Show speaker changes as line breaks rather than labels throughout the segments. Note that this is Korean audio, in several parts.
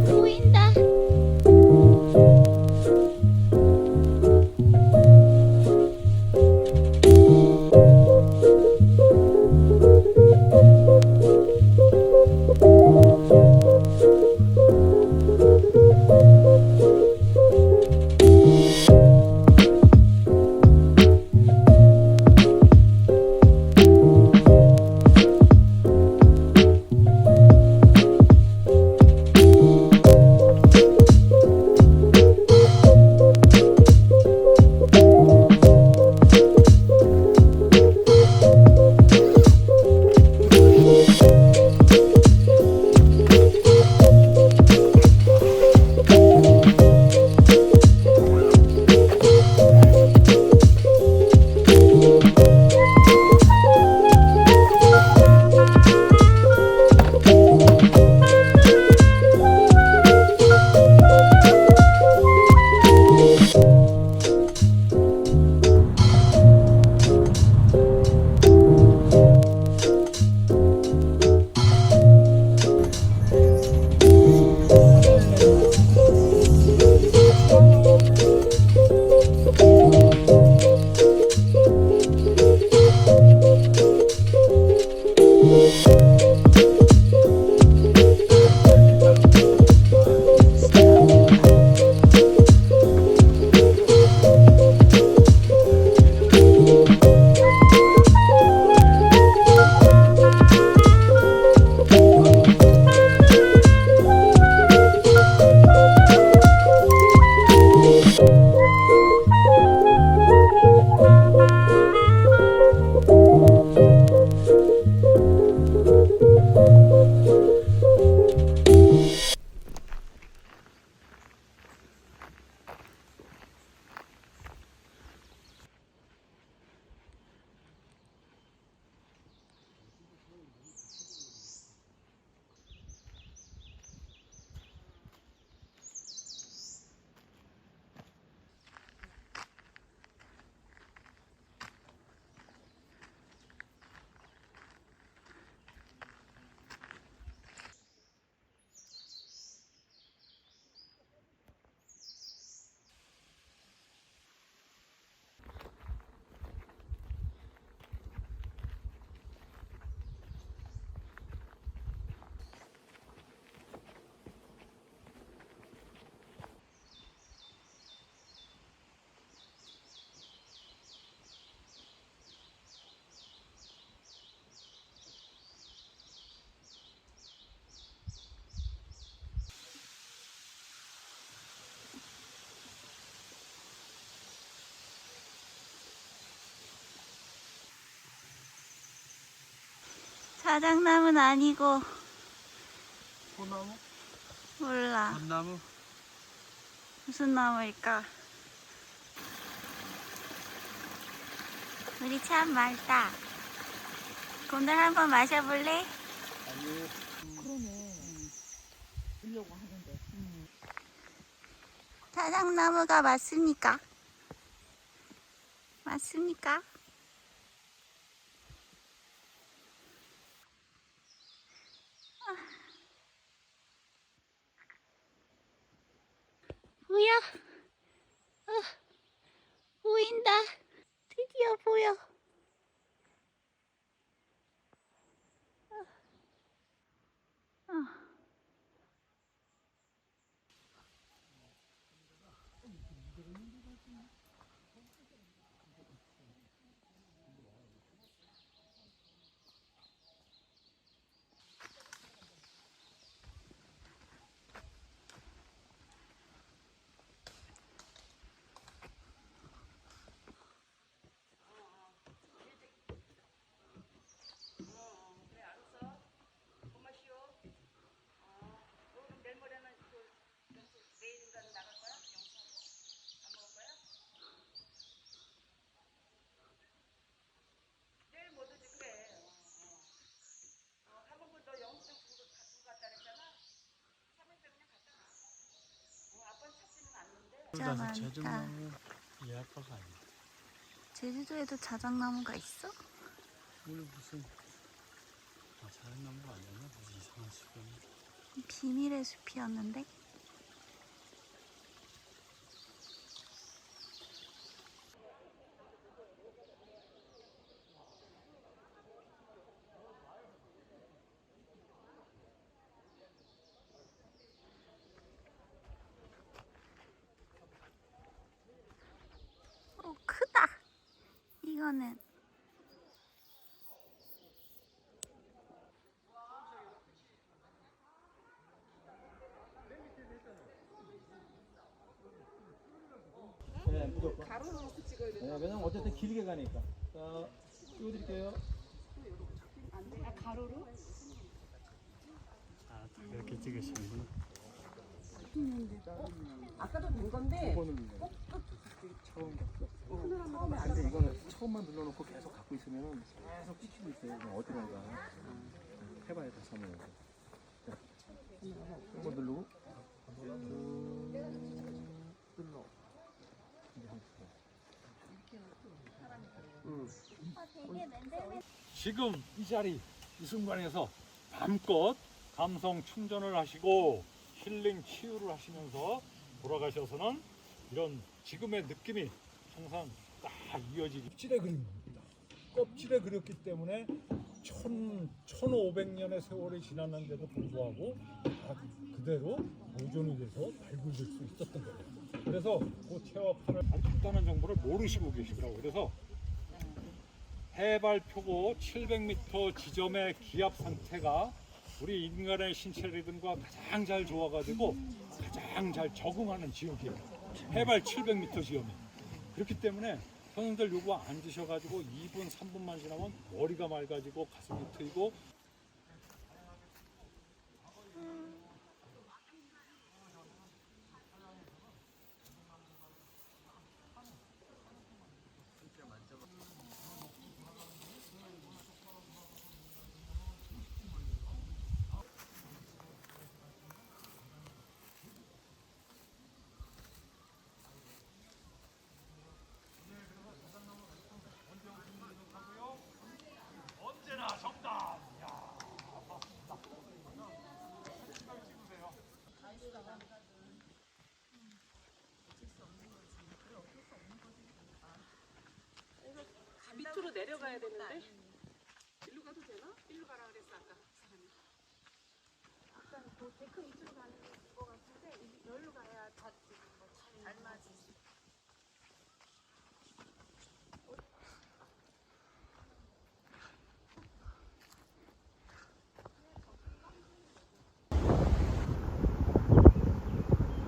보인다. 자작나무는 아니고
소나무?
몰라
전나무?
무슨 나무일까? 물이 참 맑다. 곰들 한번 마셔볼래?
아니.
그러네. 보려고 하는데.
자작나무가 맞습니까? 맞습니까? 보여? 보인다. 드디어 보여. 진짜 많다.
자작나무 예약가가 아니야.
제주도에도 자작나무가 있어?
오늘 무슨 자작나무가 아니야.
비밀의 숲이었는데? 오, 크다! 이거는
네, 무조건. 네, 왜냐면 어쨌든 길게 가니까. 자, 찍어드릴게요.
아, 이렇게 찍으시는구나.
아까도 된 건데
이거는 처음 봤어. 처음에 안 돼. 이거는 처음만 눌러놓고 계속 갖고 있으면은 계속 찍히고 있어요. 그냥 어디론가. 해봐야 돼, 사무용. 한번 누르고. 눌러. 지금 이 자리, 이 순간에서 마음껏 감성 충전을 하시고 힐링 치유를 하시면서 돌아가셔서는 이런 지금의 느낌이 항상 딱 이어지기. 껍질에 그린 겁니다. 껍질에 그렸기 때문에 1500년의 세월이 지났는데도 불구하고 다 그대로 보존이 돼서 발굴될 수 있었던 거예요. 그래서 그 태화파를 아주 간단한 정보를 모르시고 계시더라고요. 그래서 해발 표고 700m 지점의 기압 상태가 우리 인간의 신체 리듬과 가장 잘 좋아가지고 가장 잘 적응하는 지역이에요. 해발 700m 지점이. 그렇기 때문에 선생님들 요거 앉으셔가지고 2분, 3분만 지나면 머리가 맑아지고 가슴이 트이고.
밑으로 내려가야 되는데 일로 가도 되나? 일로 가라 그랬어 아까 사람이.
아까 그 데크 밑으로 가는 거 같은데 여기로 가야 다 잘 맞지.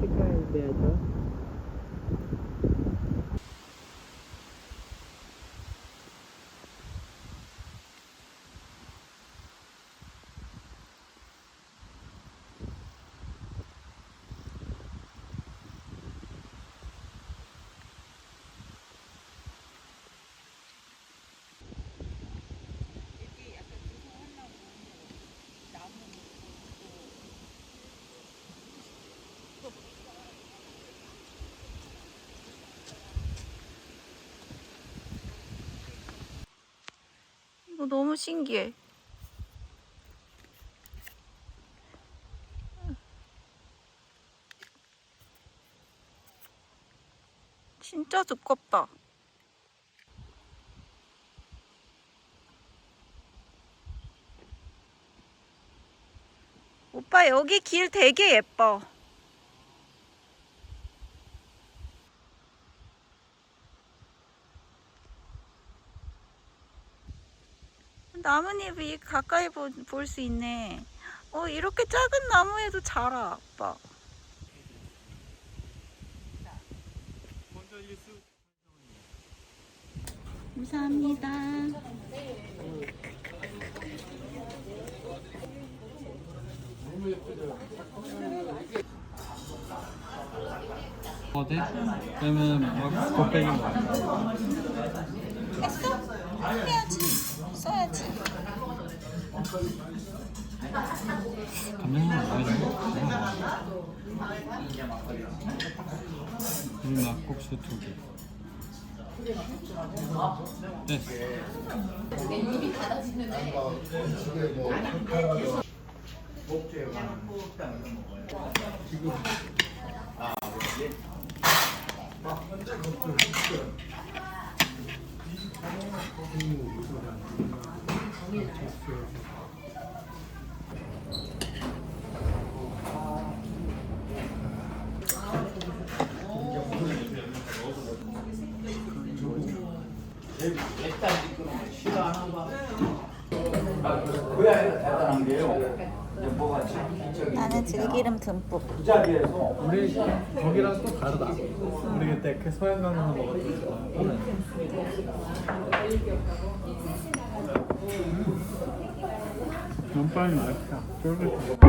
색깔 내야죠.
이거 너무 신기해. 진짜 두껍다. 오빠 여기 길 되게 예뻐. 나뭇잎이 가까이 볼 수 있네. 이렇게 작은 나무에도 자라, 아빠. 감사합니다.
어때? 그러면 막 곱빼기 먹어.
했어? 해야지. 써야지.
감자는 뭐야? 그리고 막국수 2개. 됐어.
나는 들기름 듬뿍.
우리 거기랑 또 다르다. 우리 그때 그 서양 가면서 먹었던 거는 면발이 맛있다. 쫄깃해.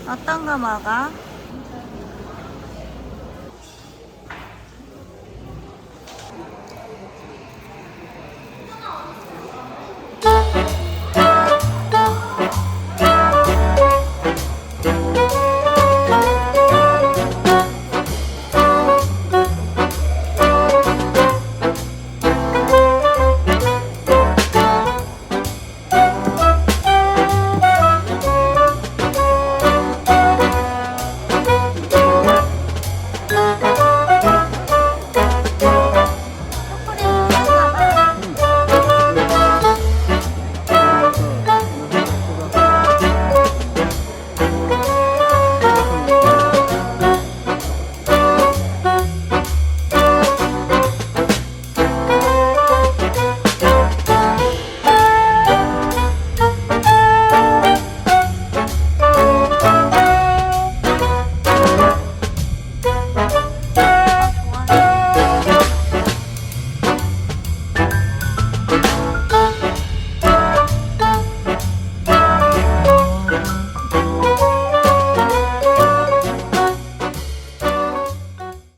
어떤 거 먹어?